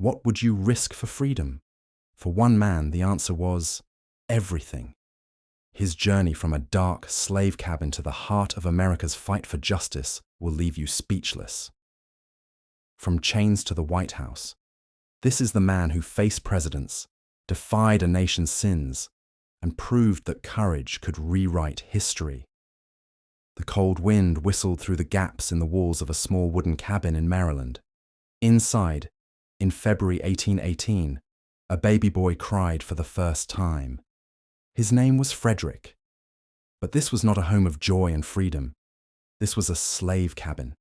What would you risk for freedom? For one man, the answer was everything. His journey from a dark slave cabin to the heart of America's fight for justice will leave you speechless. From chains to the White House, this is the man who faced presidents, defied a nation's sins, and proved that courage could rewrite history. The cold wind whistled through the gaps in the walls of a small wooden cabin in Maryland. Inside, in February 1818, a baby boy cried for the first time. His name was Frederick. But this was not a home of joy and freedom. This was a slave cabin.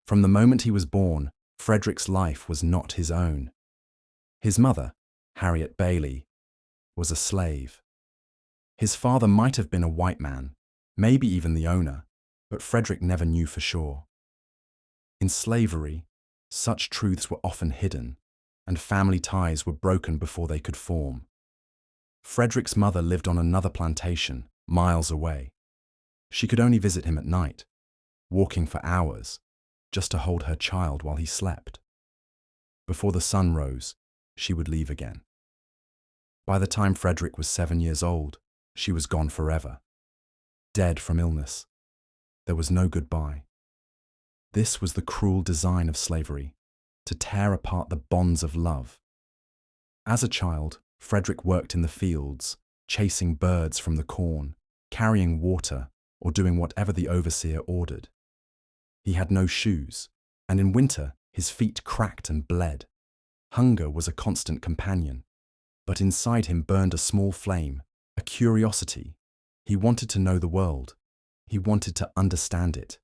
From the moment he was born, Frederick's life was not his own. His mother, Harriet Bailey, was a slave. His father might have been a white man, maybe even the owner, but Frederick never knew for sure. In slavery, such truths were often hidden, and family ties were broken before they could form. Frederick's mother lived on another plantation, miles away. She could only visit him at night, walking for hours, just to hold her child while he slept. Before the sun rose, she would leave again. By the time Frederick was 7 years old, she was gone forever, dead from illness. There was no goodbye. This was the cruel design of slavery, to tear apart the bonds of love. As a child, Frederick worked in the fields, chasing birds from the corn, carrying water, or doing whatever the overseer ordered. He had no shoes, and in winter his feet cracked and bled. Hunger was a constant companion, but inside him burned a small flame, a curiosity. He wanted to know the world. He wanted to understand it.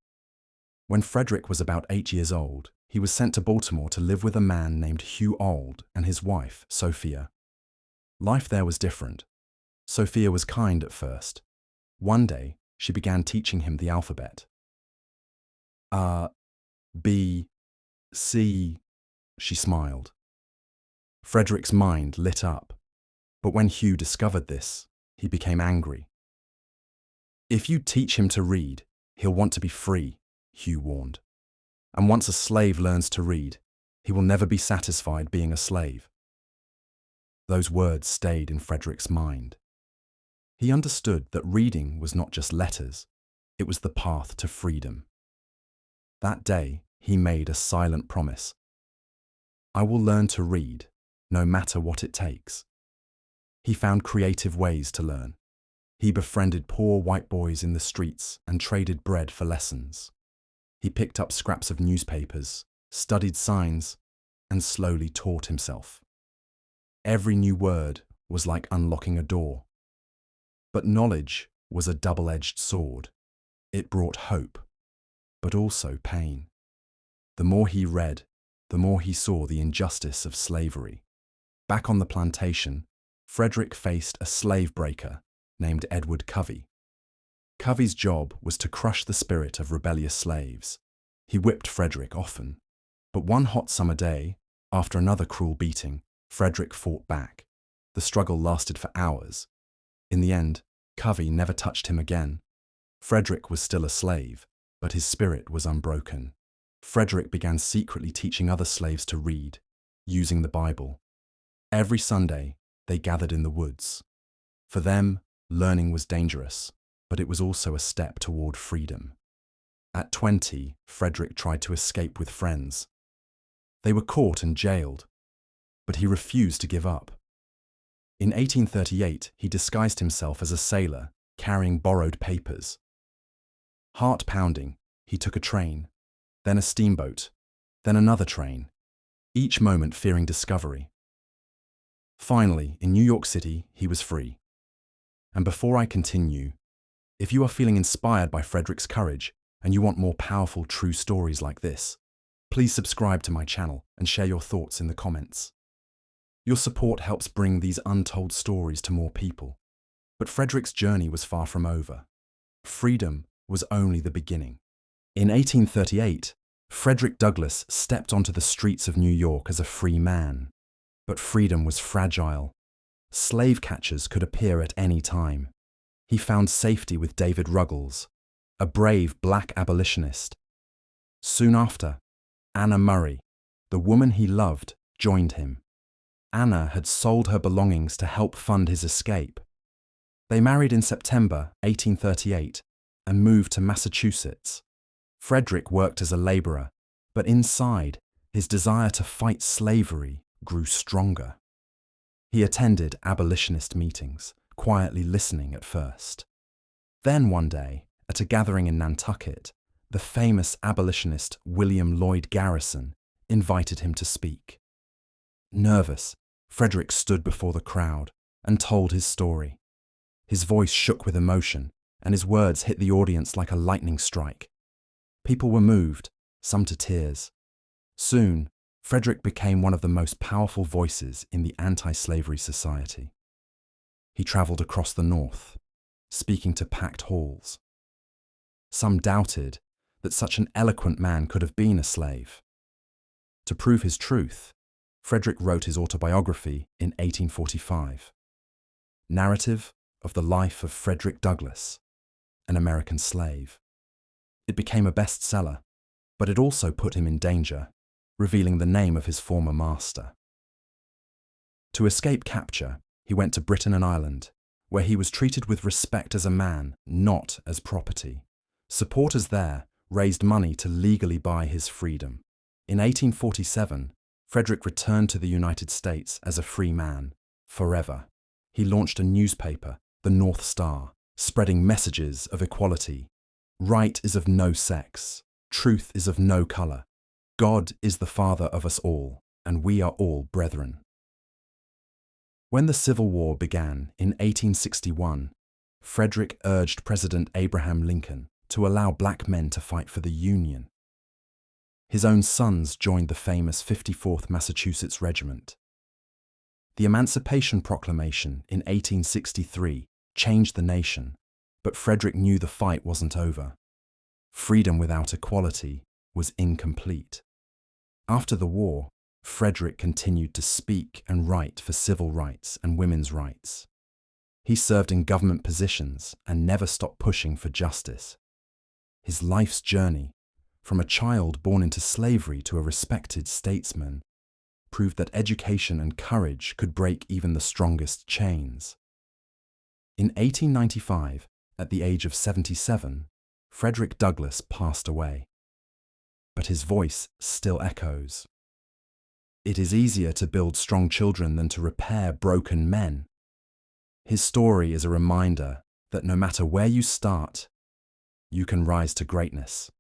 When Frederick was about 8 years old, he was sent to Baltimore to live with a man named Hugh Auld and his wife, Sophia. Life there was different. Sophia was kind at first. One day, she began teaching him the alphabet. A, B, C, she smiled. Frederick's mind lit up, but when Hugh discovered this, he became angry. If you teach him to read, he'll want to be free, Hugh warned. And once a slave learns to read, he will never be satisfied being a slave. Those words stayed in Frederick's mind. He understood that reading was not just letters, it was the path to freedom. That day, he made a silent promise. I will learn to read, no matter what it takes. He found creative ways to learn. He befriended poor white boys in the streets and traded bread for lessons. He picked up scraps of newspapers, studied signs, and slowly taught himself. Every new word was like unlocking a door. But knowledge was a double-edged sword. It brought hope, but also pain. The more he read, the more he saw the injustice of slavery. Back on the plantation, Frederick faced a slave breaker named Edward Covey. Covey's job was to crush the spirit of rebellious slaves. He whipped Frederick often, but one hot summer day, after another cruel beating, Frederick fought back. The struggle lasted for hours. In the end, Covey never touched him again. Frederick was still a slave, but his spirit was unbroken. Frederick began secretly teaching other slaves to read, using the Bible. Every Sunday, they gathered in the woods. For them, learning was dangerous, but it was also a step toward freedom. At 20, Frederick tried to escape with friends. They were caught and jailed, but he refused to give up. In 1838, he disguised himself as a sailor, carrying borrowed papers. Heart-pounding, he took a train, then a steamboat, then another train, each moment fearing discovery. Finally, in New York City, he was free. And before I continue, if you are feeling inspired by Frederick's courage and you want more powerful true stories like this, please subscribe to my channel and share your thoughts in the comments. Your support helps bring these untold stories to more people. But Frederick's journey was far from over. Freedom was only the beginning. In 1838, Frederick Douglass stepped onto the streets of New York as a free man. But freedom was fragile. Slave catchers could appear at any time. He found safety with David Ruggles, a brave black abolitionist. Soon after, Anna Murray, the woman he loved, joined him. Anna had sold her belongings to help fund his escape. They married in September 1838 and moved to Massachusetts. Frederick worked as a laborer, but inside, his desire to fight slavery grew stronger. He attended abolitionist meetings, quietly listening at first. Then one day, at a gathering in Nantucket, the famous abolitionist William Lloyd Garrison invited him to speak. Nervous, Frederick stood before the crowd and told his story. His voice shook with emotion, and his words hit the audience like a lightning strike. People were moved, some to tears. Soon, Frederick became one of the most powerful voices in the anti-slavery society. He traveled across the North, speaking to packed halls. Some doubted that such an eloquent man could have been a slave. To prove his truth, Frederick wrote his autobiography in 1845, Narrative of the Life of Frederick Douglass, an American Slave. It became a bestseller, but it also put him in danger, revealing the name of his former master. To escape capture, he went to Britain and Ireland, where he was treated with respect as a man, not as property. Supporters there raised money to legally buy his freedom. In 1847, Frederick returned to the United States as a free man, forever. He launched a newspaper, the North Star, spreading messages of equality. Right is of no sex, truth is of no color. God is the Father of us all, and we are all brethren. When the Civil War began in 1861, Frederick urged President Abraham Lincoln to allow black men to fight for the Union. His own sons joined the famous 54th Massachusetts Regiment. The Emancipation Proclamation in 1863 changed the nation, but Frederick knew the fight wasn't over. Freedom without equality was incomplete. After the war, Frederick continued to speak and write for civil rights and women's rights. He served in government positions and never stopped pushing for justice. His life's journey, from a child born into slavery to a respected statesman, proved that education and courage could break even the strongest chains. In 1895, at the age of 77, Frederick Douglass passed away. But his voice still echoes. It is easier to build strong children than to repair broken men. His story is a reminder that no matter where you start, you can rise to greatness.